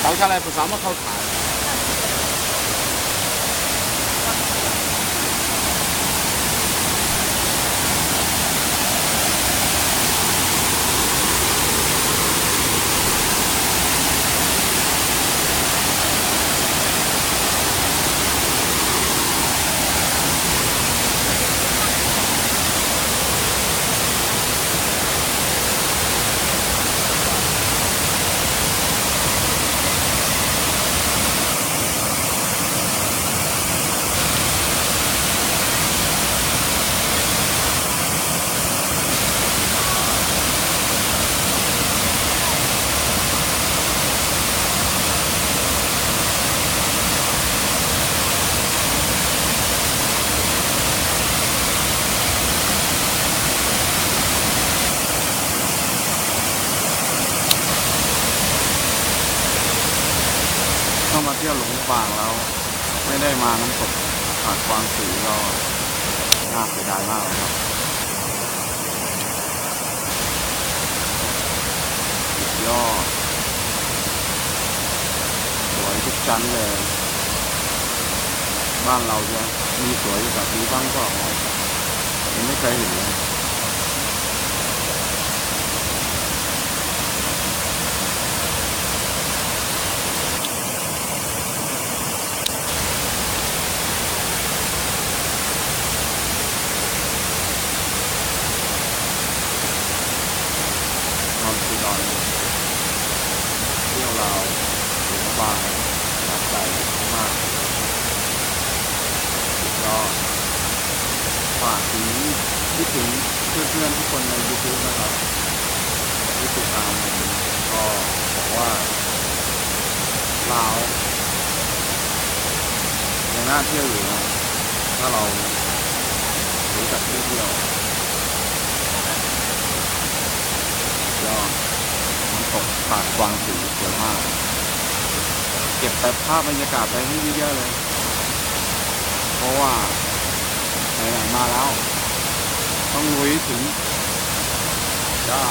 倒下來不怎麼好睇。เข้ามาเที่ยวหลงป่างแล้วไม่ได้มาน้ำตกหาดกวางสีก็น่าเสียดายมากเลยครับสุดยอดสวยทุกชั้นเลยบ้านเราจะมีสวยแบบนี้บ้างก็ยังไม่เคยเห็นเลยอุดรเที่ยวลาวหลงป่างรักใจมากสุดยอดฝากถึงคิดถึงเพื่อนๆทุกคนใน YouTube นะครับที่ติดตามก็บอกว่าลาวยังน่าเที่ยวอยู่นะถ้าเรารู้จักเที่ยวก็น้ำตกหาดกวางสีสวยมากเก็บแต่ภาพบรรยากาศไปให้เยอะๆเลยเพราะว่าไหนๆมาแล้วต้องลุยถึงจ้า